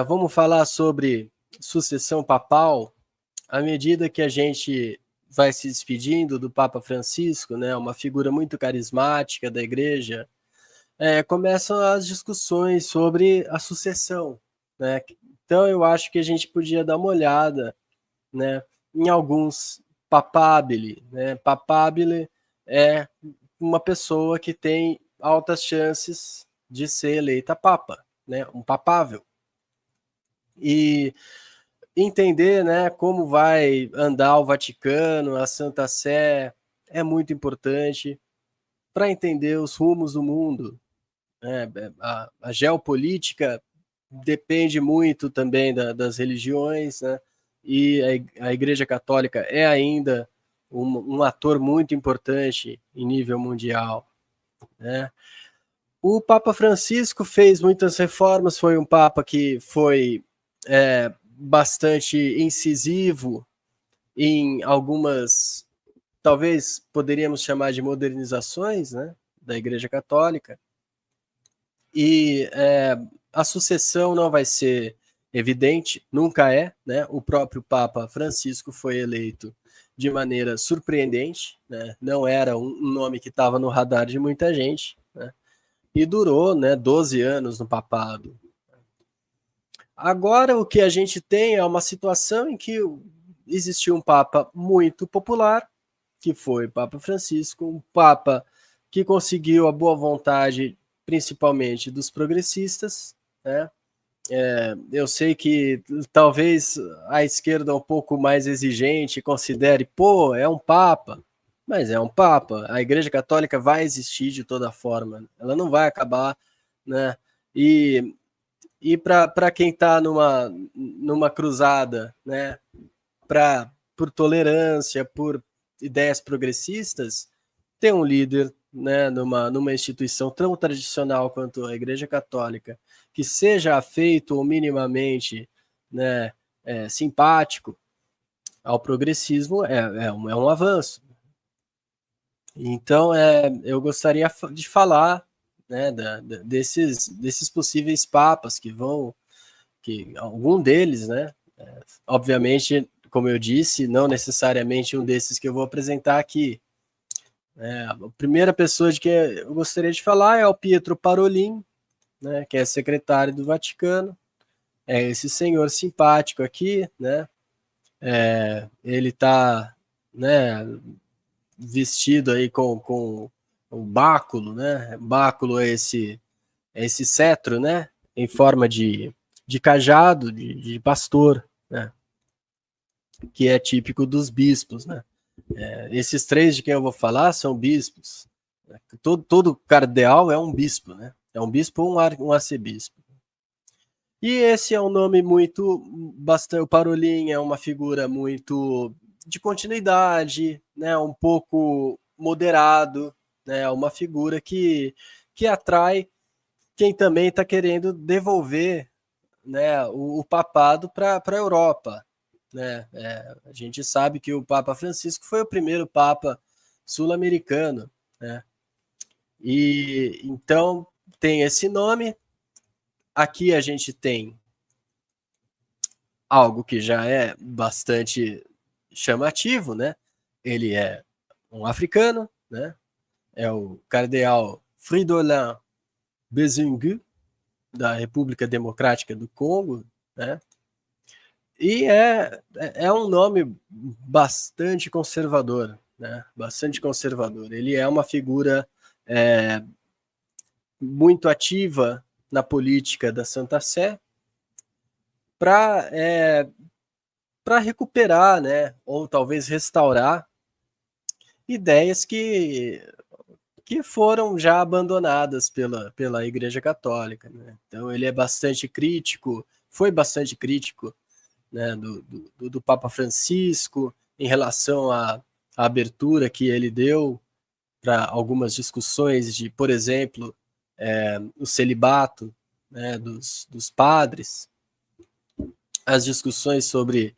Vamos falar sobre sucessão papal. À medida que a gente vai se despedindo do Papa Francisco, né, uma figura muito carismática da Igreja, começam as discussões sobre a sucessão, né? Então eu acho que a gente podia dar uma olhada, né, em alguns papabile, né? Papabile é uma pessoa que tem altas chances de ser eleita papa, né? Um papável. E entender, né, como vai andar o Vaticano, a Santa Sé, é muito importante para entender os rumos do mundo. Né? A geopolítica depende muito também das religiões, né? E a Igreja Católica é ainda um ator muito importante em nível mundial. Né? O Papa Francisco fez muitas reformas, foi um Papa que foi bastante incisivo em algumas, talvez poderíamos chamar de modernizações, né, da Igreja Católica. E a sucessão não vai ser evidente, nunca é, né? O próprio Papa Francisco foi eleito de maneira surpreendente, né? Não era um nome que estava no radar de muita gente, né? E durou, né, 12 anos no papado. Agora o que a gente tem é uma situação em que existiu um Papa muito popular, que foi o Papa Francisco, um Papa que conseguiu a boa vontade, principalmente dos progressistas, né? Eu sei que talvez a esquerda um pouco mais exigente considere, pô, é um Papa, mas é um Papa. A Igreja Católica vai existir de toda forma, ela não vai acabar, né? E para quem está numa cruzada, né, por tolerância, por ideias progressistas, ter um líder, né, numa instituição tão tradicional quanto a Igreja Católica, que seja afeito ou minimamente, né, simpático ao progressismo, é um avanço. Então, eu gostaria de falar, né, desses possíveis papas que algum deles, né, obviamente, como eu disse, não necessariamente um desses que eu vou apresentar aqui. A primeira pessoa de quem eu gostaria de falar é o Pietro Parolin, né, que é secretário do Vaticano. É esse senhor simpático aqui, né? Ele está, né, vestido aí com o báculo, né? Báculo é esse cetro, né? Em forma de cajado, de pastor, né? Que é típico dos bispos, né? Esses três de quem eu vou falar são bispos. Todo cardeal é um bispo, né? É um bispo ou um arcebispo. E esse é um nome bastante. O Parolin é uma figura muito de continuidade, né? Um pouco moderado, né? Uma figura que atrai quem também está querendo devolver, né, o papado para a Europa. Né? A gente sabe que o Papa Francisco foi o primeiro Papa sul-americano. Né? E então tem esse nome. Aqui a gente tem algo que já é bastante chamativo, né? Ele é um africano, né? É o cardeal Fridolin Bezengue, da República Democrática do Congo, né? E é um nome bastante conservador, né? Bastante conservador. Ele é uma figura muito ativa na política da Santa Sé para recuperar, né? Ou talvez restaurar ideias que foram já abandonadas pela Igreja Católica. Né? Então ele é bastante crítico, foi bastante crítico, né, do Papa Francisco em relação à abertura que ele deu para algumas discussões de, por exemplo, o celibato, né, dos padres, as discussões sobre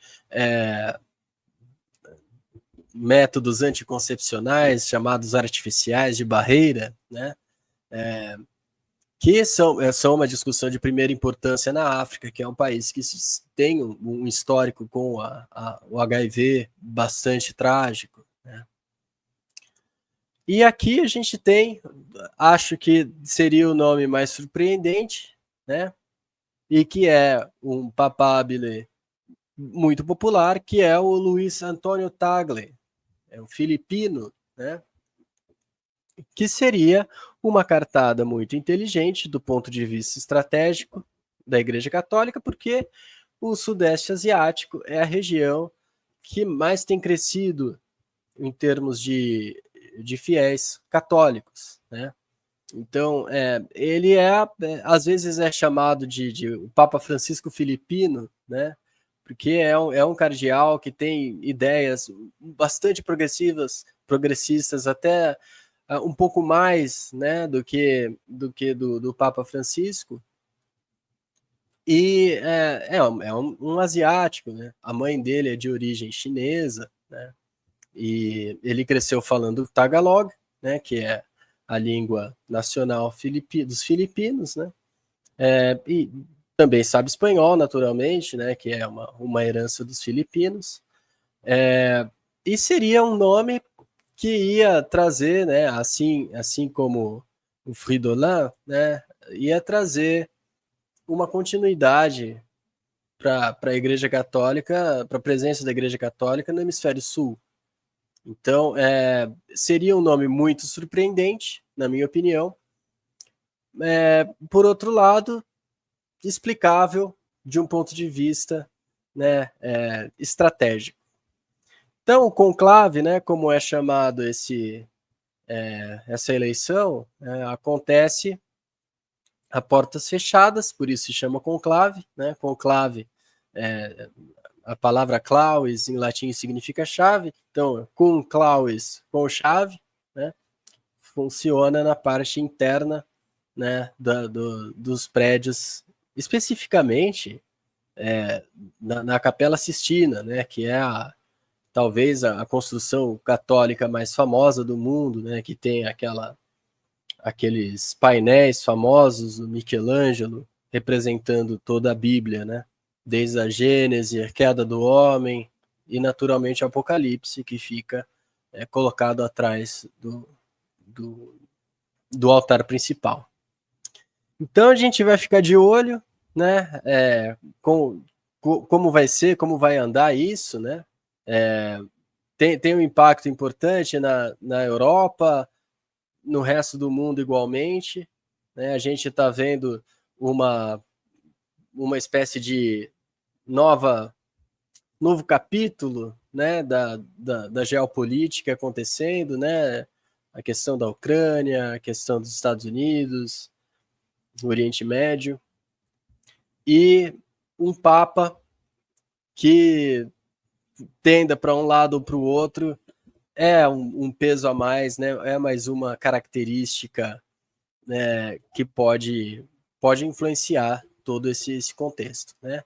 métodos anticoncepcionais chamados artificiais de barreira, né, que são uma discussão de primeira importância na África, que é um país que tem um histórico com o HIV bastante trágico, né? E aqui a gente tem, acho que seria o nome mais surpreendente, né? E que é um papabile muito popular, que é o Luiz Antônio Tagle, é um filipino, né? Que seria uma cartada muito inteligente do ponto de vista estratégico da Igreja Católica, porque o Sudeste Asiático é a região que mais tem crescido em termos de fiéis católicos, né? Então, ele às vezes é chamado de o Papa Francisco Filipino, né? Porque é um cardeal que tem ideias bastante progressistas, até um pouco mais, né, do que do Papa Francisco. E um asiático, né? A mãe dele é de origem chinesa, né? E ele cresceu falando Tagalog, né, que é a língua nacional dos filipinos, né? E também sabe espanhol, naturalmente, né, que é uma herança dos filipinos. E seria um nome que ia trazer, né, assim como o Fridolin, né, ia trazer uma continuidade para a Igreja Católica, para a presença da Igreja Católica no Hemisfério Sul. Então, seria um nome muito surpreendente, na minha opinião. Por outro lado, explicável de um ponto de vista, né, estratégico. Então, o conclave, né, como é chamado essa eleição, acontece a portas fechadas, por isso se chama conclave, né? Conclave, a palavra clauis em latim significa chave, então cum clauis, com chave, né? Funciona na parte interna, né, dos prédios, especificamente na Capela Sistina, né, que é talvez a construção católica mais famosa do mundo, né, que tem aqueles painéis famosos do Michelangelo representando toda a Bíblia, né, desde a Gênese, a queda do homem e naturalmente o Apocalipse, que fica colocado atrás do altar principal. Então a gente vai ficar de olho, né, como vai ser, como vai andar isso, né? Tem um impacto importante na Europa, no resto do mundo igualmente, né? A gente está vendo uma espécie de novo capítulo, né, da geopolítica acontecendo, né? A questão da Ucrânia, a questão dos Estados Unidos, do Oriente Médio, e um Papa que tenda para um lado ou para o outro é um peso a mais, né? É mais uma característica, né, que pode influenciar todo esse contexto, né?